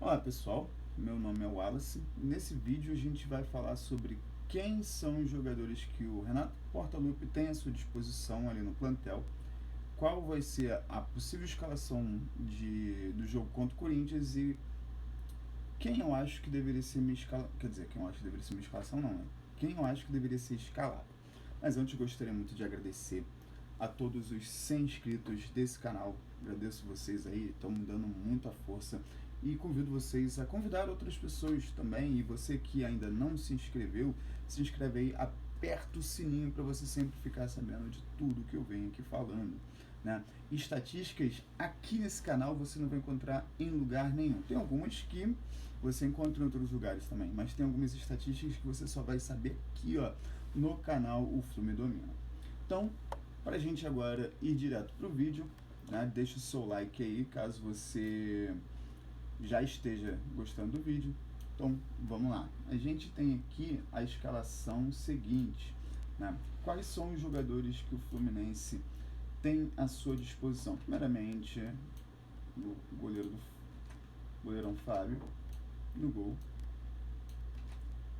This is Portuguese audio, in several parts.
Olá pessoal, meu nome é Wallace. Nesse vídeo a gente vai falar sobre quem são os jogadores que o Renato Portaluppi tem à sua disposição ali no plantel, qual vai ser a possível escalação do jogo contra o Corinthians e quem eu acho que deveria ser minha escalação, quer dizer, quem eu acho que deveria ser minha escalação não, né? Quem eu acho que deveria ser escalado. Mas antes gostaria muito de agradecer a todos os 100 inscritos desse canal. Agradeço vocês aí, estão me dando muita força e convido vocês a convidar outras pessoas também. E você que ainda não se inscreveu, se inscreve aí, aperta o sininho para você sempre ficar sabendo de tudo que eu venho aqui falando, né? Estatísticas aqui nesse canal você não vai encontrar em lugar nenhum. Tem algumas que você encontra em outros lugares também, mas tem algumas estatísticas que você só vai saber aqui, ó, no canal O Flume Domina. Então, para a gente agora ir direto para o vídeo, né, deixa o seu like aí caso você já esteja gostando do vídeo. Então, vamos lá. A gente tem aqui a escalação seguinte, né? Quais são os jogadores que o Fluminense tem à sua disposição? Primeiramente, o goleirão Fábio no gol.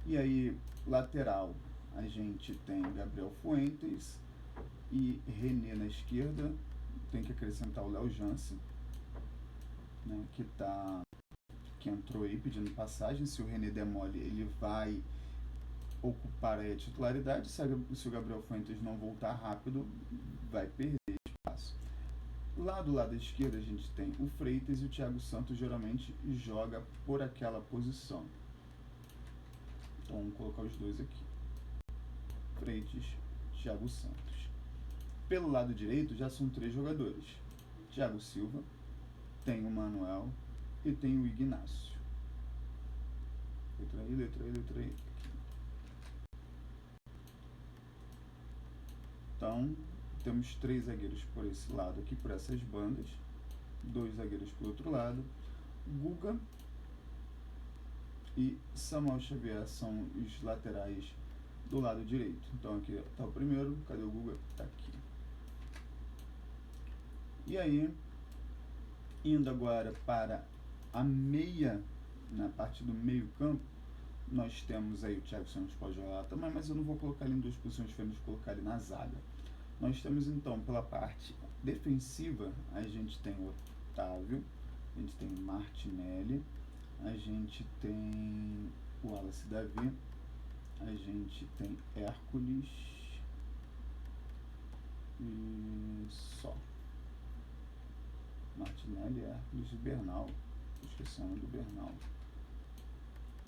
E aí, lateral, a gente tem Gabriel Fuentes e René na esquerda. Tem que acrescentar o Léo Jansen, né, que entrou aí pedindo passagem. Se o René der mole, ele vai ocupar aí a titularidade. Se o Gabriel Fuentes não voltar rápido, vai perder espaço. Lá do lado esquerdo a gente tem o Freitas e o Thiago Santos geralmente joga por aquela posição. Então vamos colocar os dois aqui. Freitas, Thiago Santos. Pelo lado direito já são 3 jogadores. Thiago Silva, tem o Manuel e tem o Ignácio. Letra aí. Então, temos 3 zagueiros por esse lado aqui, por essas bandas. 2 zagueiros por outro lado. Guga e Samuel Xavier são os laterais do lado direito. Então aqui está o primeiro. Cadê o Guga? Está aqui. E aí, indo agora para a meia, na parte do meio campo, nós temos aí o Thiago Santos pode jogar lá também, mas eu não vou colocar ele em 2 posições diferentes, vou colocar ele na zaga. Nós temos então pela parte defensiva, a gente tem o Otávio, a gente tem o Martinelli, a gente tem o Wallace Davi, a gente tem Hércules e só. Martinelli, Hércules e Bernal. Esquecendo do Bernal.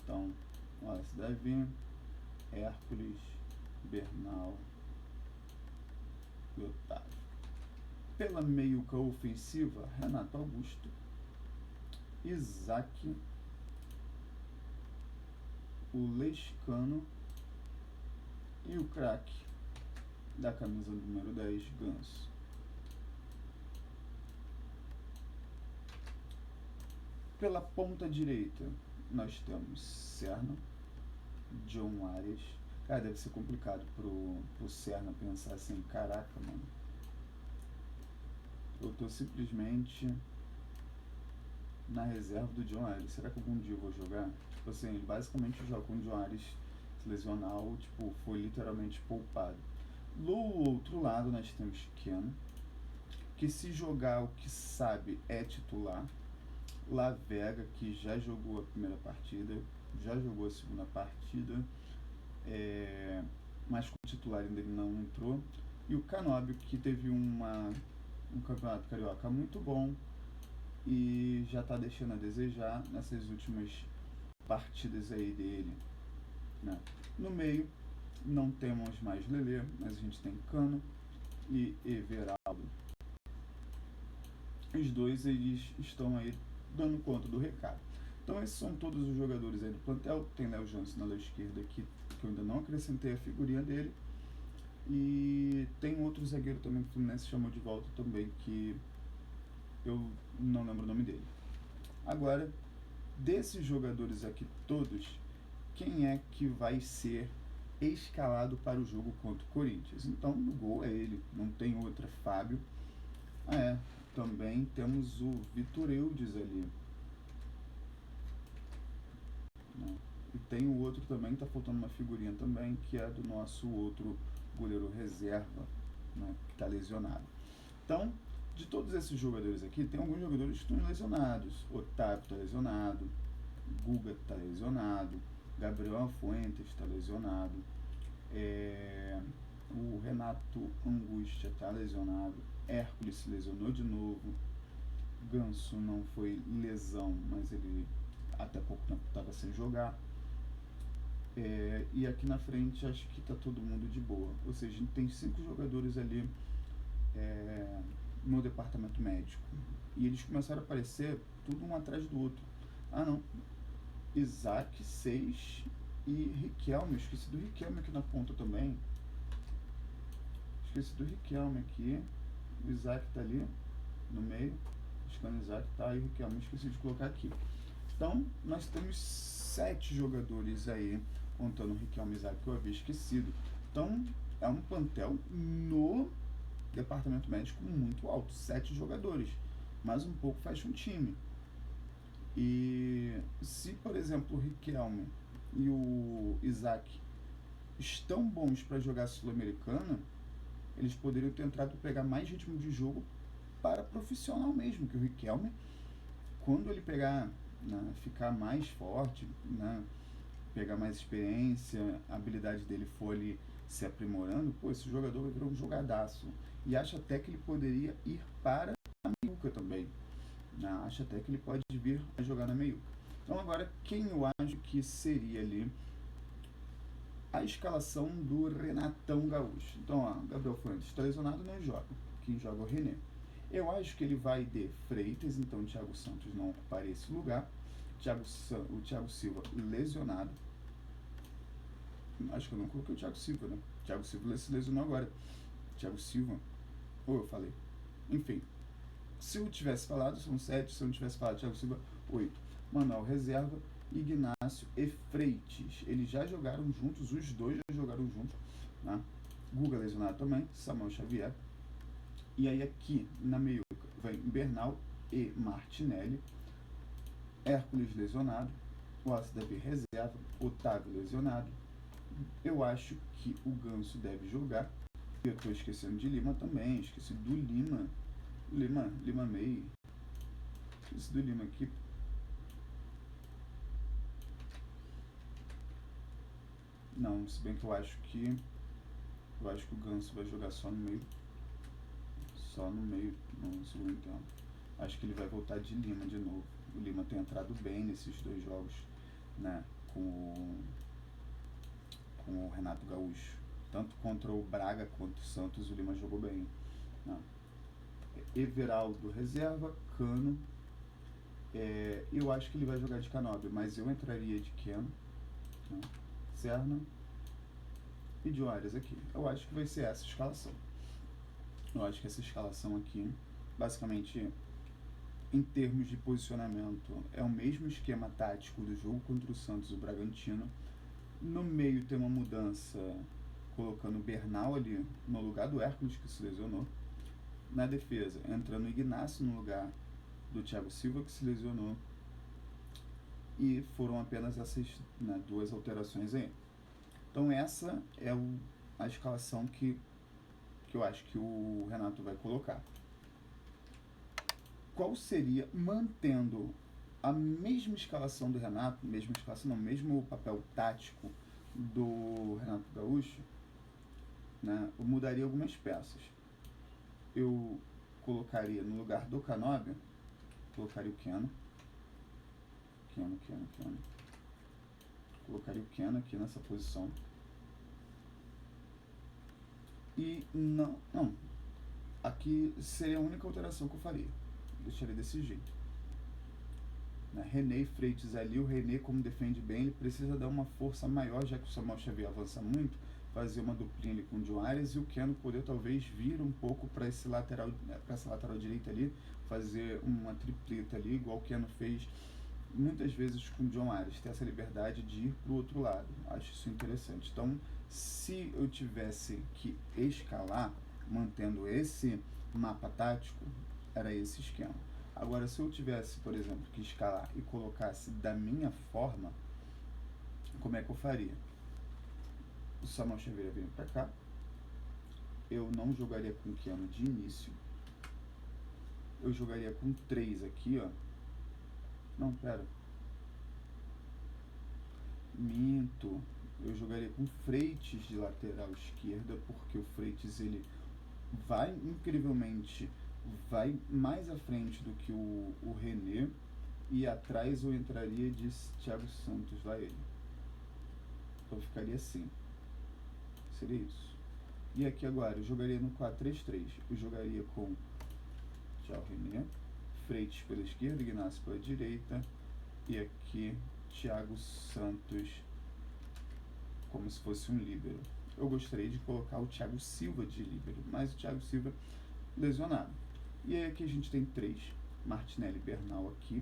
Então, Wallace Davi, Hércules, Bernal e Otávio. Pela meiuca ofensiva, Renato Augusto, Isaac, o Lescano e o craque da camisa número 10, Ganso. Pela ponta direita, nós temos Serna, John Arias. Cara, deve ser complicado pro Serna pensar assim, caraca, mano. Eu tô simplesmente na reserva do John Arias. Será que algum dia eu vou jogar? Tipo assim, ele basicamente joga com o John Arias se lesionar ou, tipo, foi literalmente poupado. Do outro lado, nós temos Keno, que se jogar o que sabe é titular. Lavega, que já jogou a primeira partida, já jogou a segunda partida, mas com o titular ainda ele não entrou. E o Canóbio, que teve um campeonato carioca muito bom e já está deixando a desejar nessas últimas partidas aí dele, né? No meio não temos mais Lelê, mas a gente tem Cano e Everaldo. Os dois eles estão aí dando conta do recado. Então esses são todos os jogadores aí do plantel. Tem Léo Jansen na lado esquerda aqui, que eu ainda não acrescentei a figurinha dele. E tem outro zagueiro também que o Fluminense chamou de volta também, que eu não lembro o nome dele. Agora, desses jogadores aqui todos, quem é que vai ser escalado para o jogo contra o Corinthians? Então, no gol é ele, não tem outra. Fábio. Também temos o Vitor Eudes ali. tem o outro também, tá faltando uma figurinha também, que é do nosso outro goleiro reserva, né, que está lesionado. Então, de todos esses jogadores aqui, tem alguns jogadores que estão lesionados. Otávio está lesionado, Guga está lesionado, Gabriel Fuentes está lesionado, o Renato Angústia está lesionado, Hércules se lesionou de novo, Ganso não foi lesão, mas ele até pouco tempo estava sem jogar. E aqui na frente acho que está todo mundo de boa. Ou seja, a gente tem 5 jogadores ali no departamento médico. E eles começaram a aparecer tudo um atrás do outro. Ah não, Isaac, 6 e Riquelme. Esqueci do Riquelme aqui na ponta também. Esqueci do Riquelme aqui. O Isaac tá ali no meio. Buscando o Isaac, tá? E o Riquelme esqueci de colocar aqui. Então, nós temos 7 jogadores aí, contando o Riquelme e Isaac, que eu havia esquecido. Então, é um plantel no departamento médico muito alto. 7 jogadores. Mais um pouco faz um time. E se, por exemplo, o Riquelme e o Isaac estão bons para jogar Sul-Americana, eles poderiam ter entrado para pegar mais ritmo de jogo para profissional mesmo, que o Riquelme, quando ele pegar, né, ficar mais forte, né, pegar mais experiência, a habilidade dele for ali se aprimorando, pô, esse jogador vai virar um jogadaço. E acho até que ele poderia ir para a meiuca também. Acho até que ele pode vir a jogar na meiuca. Então agora, quem eu acho que seria ali a escalação do Renatão Gaúcho? Então, ó, Gabriel Fuentes está lesionado, não joga. Quem joga é o René. Eu acho que ele vai de Freitas, então o Thiago Santos não ocuparia esse lugar. O Thiago Silva lesionado. Acho que eu não coloquei o Thiago Silva, né? O Thiago Silva se lesionou agora. Thiago Silva. Ou eu falei. Enfim. Se eu tivesse falado, são 7. Se eu não tivesse falado, Thiago Silva, 8. Manuel reserva, Ignácio e Freitas. Eles já jogaram juntos, os dois já jogaram juntos. Né? Guga lesionado também, Samuel Xavier. E aí aqui na meiuca vem Bernal e Martinelli. Hércules lesionado. Wallace deve reserva. Otávio lesionado. Eu acho que o Ganso deve jogar. Eu estou esquecendo de Lima também. Esqueci do Lima. Lima May. Esqueci do Lima aqui. Não, se bem que eu acho que o Ganso vai jogar só no meio. Só no meio, no segundo tempo. Acho que ele vai voltar de Lima de novo. O Lima tem entrado bem nesses 2 jogos, né, com o Renato Gaúcho. Tanto contra o Braga quanto o Santos, o Lima jogou bem. Né. Everaldo reserva, Cano. Eu acho que ele vai jogar de Canóbio, mas eu entraria de Keno, né, Serna e de Arias aqui. Eu acho que vai ser essa escalação. Eu acho que essa escalação aqui, basicamente, em termos de posicionamento, é o mesmo esquema tático do jogo contra o Santos e o Bragantino. No meio tem uma mudança, colocando o Bernal ali no lugar do Hércules, que se lesionou. Na defesa, entrando o Ignácio no lugar do Thiago Silva, que se lesionou. E foram apenas essas, né, 2 alterações aí. Então essa é a escalação que eu acho que o Renato vai colocar. Qual seria, mantendo a mesma escalação do Renato, mesmo papel tático do Renato Gaúcho, né, eu mudaria algumas peças. Eu colocaria no lugar do Canóbio, colocaria o Keno. Colocaria o Keno aqui nessa posição. E não, aqui seria a única alteração que eu faria. Deixaria desse jeito. Né? René e Freitas ali. O René, como defende bem, ele precisa dar uma força maior, já que o Samuel Xavier avança muito, fazer uma duplinha ali com o Juarez, e o Keno poder talvez vir um pouco para essa lateral direita ali, fazer uma tripleta ali, igual o Keno fez muitas vezes com o John Arias, ter essa liberdade de ir para o outro lado. Acho isso interessante. Então, se eu tivesse que escalar, mantendo esse mapa tático, era esse esquema. Agora, se eu tivesse, por exemplo, que escalar e colocasse da minha forma, como é que eu faria? O Samuel Xavier vem pra cá. Eu não jogaria com o Keno de início. Eu jogaria com 3 aqui, ó. Não, pera. Minto. Eu jogaria com Freitas de lateral esquerda, porque o Freitas ele vai incrivelmente, vai mais à frente do que o René, e atrás eu entraria de Thiago Santos lá ele. Então ficaria assim. Seria isso. E aqui agora eu jogaria no 4-3-3. Eu jogaria com Thiago René, Freitas pela esquerda, Ignacio pela direita, e aqui Thiago Santos como se fosse um líbero. Eu gostaria de colocar o Thiago Silva de líbero, mas o Thiago Silva lesionado. E aí aqui a gente tem 3, Martinelli e Bernal aqui,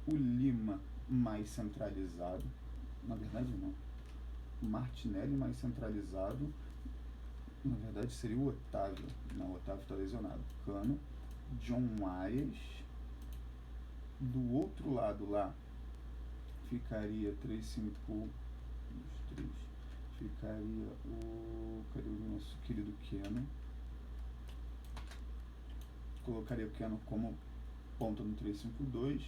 o Lima mais centralizado, na verdade não, Martinelli mais centralizado, na verdade seria o Otávio, não, o Otávio está lesionado, Cano, John Arias, do outro lado lá ficaria 3-5-3, ficaria cadê o nosso querido Keno? Colocaria o Keno como ponta no 3-5-2,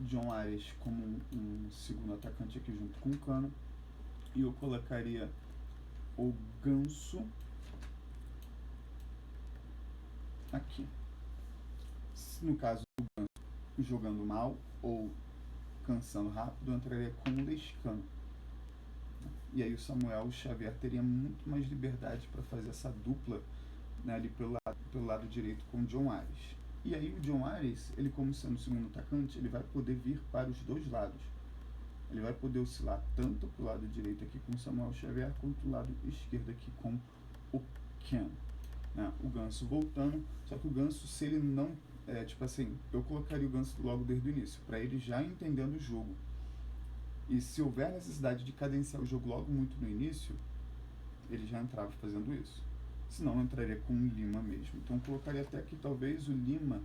John Arias como um segundo atacante aqui junto com o Cano, e eu colocaria o Ganso aqui. No caso do Ganso jogando mal ou cansando rápido, eu entraria com o Lescano. E aí o Samuel Xavier teria muito mais liberdade para fazer essa dupla, né, ali pelo lado direito com o John Arias. E aí o John Arias, ele como sendo o segundo atacante, ele vai poder vir para os dois lados. Ele vai poder oscilar tanto para o lado direito aqui com o Samuel Xavier, quanto o lado esquerdo aqui com o Ken. Né? O Ganso voltando, só que o Ganso, se ele não... tipo assim, eu colocaria o Ganso logo desde o início, para ele já entendendo o jogo. E se houver necessidade de cadenciar o jogo logo muito no início, ele já entrava fazendo isso. Senão eu entraria com o Lima mesmo. Então eu colocaria até aqui talvez o Lima.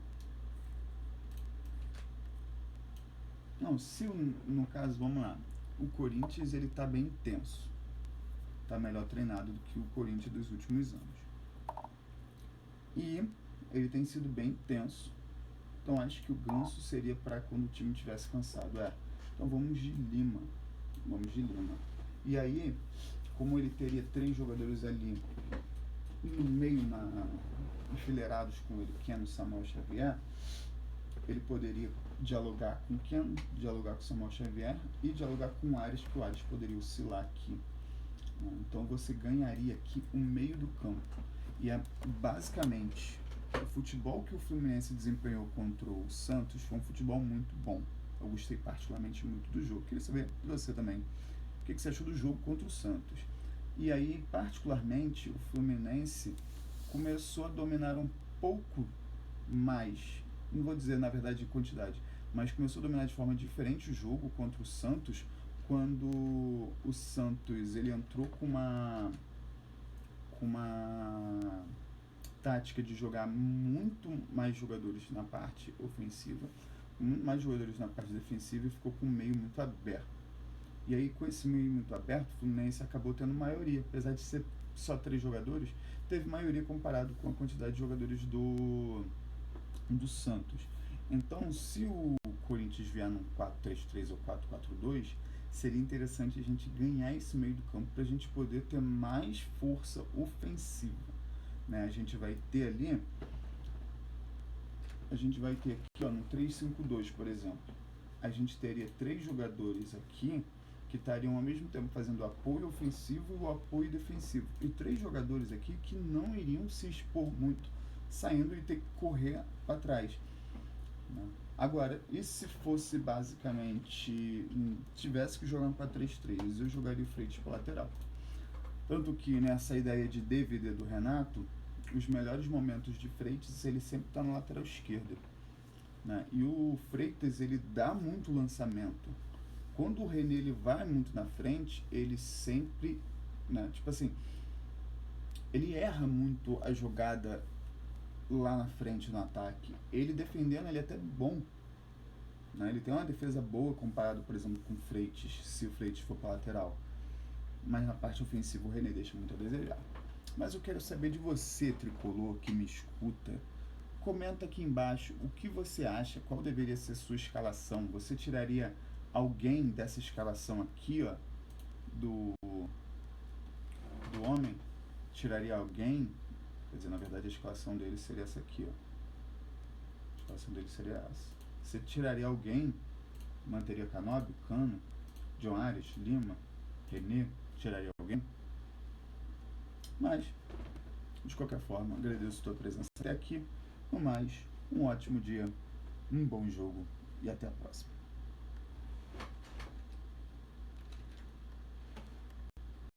Não, se no caso, vamos lá, o Corinthians ele tá bem tenso. Tá melhor treinado do que o Corinthians dos últimos anos. E ele tem sido bem tenso. Então acho que o Ganso seria para quando o time estivesse cansado. Então vamos de Lima. E aí, como ele teria 3 jogadores ali no meio, enfileirados com ele, Keno, Samuel Xavier, ele poderia dialogar com Keno, dialogar com Samuel Xavier e dialogar com o Arias, que o Arias poderia oscilar aqui. Então você ganharia aqui o meio do campo. E é basicamente o futebol que o Fluminense desempenhou contra o Santos foi um futebol muito bom. Eu gostei particularmente muito do jogo. Queria saber de você também. O que você achou do jogo contra o Santos? E aí, particularmente, o Fluminense começou a dominar um pouco mais, não vou dizer na verdade de quantidade, mas começou a dominar de forma diferente o jogo contra o Santos, quando o Santos ele entrou com uma tática de jogar muito mais jogadores na parte ofensiva, muito mais jogadores na parte defensiva, e ficou com o meio muito aberto. E aí, com esse meio muito aberto, o Fluminense acabou tendo maioria. Apesar de ser só 3 jogadores, teve maioria comparado com a quantidade de jogadores do Santos. Então, se o Corinthians vier num 4-3-3 ou 4-4-2, seria interessante a gente ganhar esse meio do campo para a gente poder ter mais força ofensiva. Né? A gente vai ter aqui, ó, no 3-5-2, por exemplo, a gente teria 3 jogadores aqui que estariam ao mesmo tempo fazendo o apoio ofensivo e o apoio defensivo. E 3 jogadores aqui que não iriam se expor muito, saindo e ter que correr para trás. Né? Agora, e se fosse basicamente, tivesse que jogar um 4-3-3, eu jogaria o Freitas para lateral. Tanto que nessa ideia de DVD do Renato, os melhores momentos de Freitas, ele sempre está na lateral esquerda. Né? E o Freitas, ele dá muito lançamento. Quando o René ele vai muito na frente, ele sempre, né, tipo assim, ele erra muito a jogada lá na frente no ataque. Ele defendendo, ele é até bom, né? Ele tem uma defesa boa comparado, por exemplo, com o Freitas, se o Freitas for para lateral. Mas na parte ofensiva o René deixa muito a desejar. Mas eu quero saber de você, tricolor, que me escuta. Comenta aqui embaixo o que você acha, qual deveria ser sua escalação. Você tiraria alguém dessa escalação aqui, ó, do homem? Tiraria alguém? Quer dizer, na verdade a escalação dele seria essa aqui, ó. A escalação dele seria essa. Você tiraria alguém? Manteria Canobi, Cano, John Arias, Lima, René? Tiraria alguém? Mas, de qualquer forma, agradeço a tua presença até aqui. No mais, um ótimo dia, um bom jogo e até a próxima.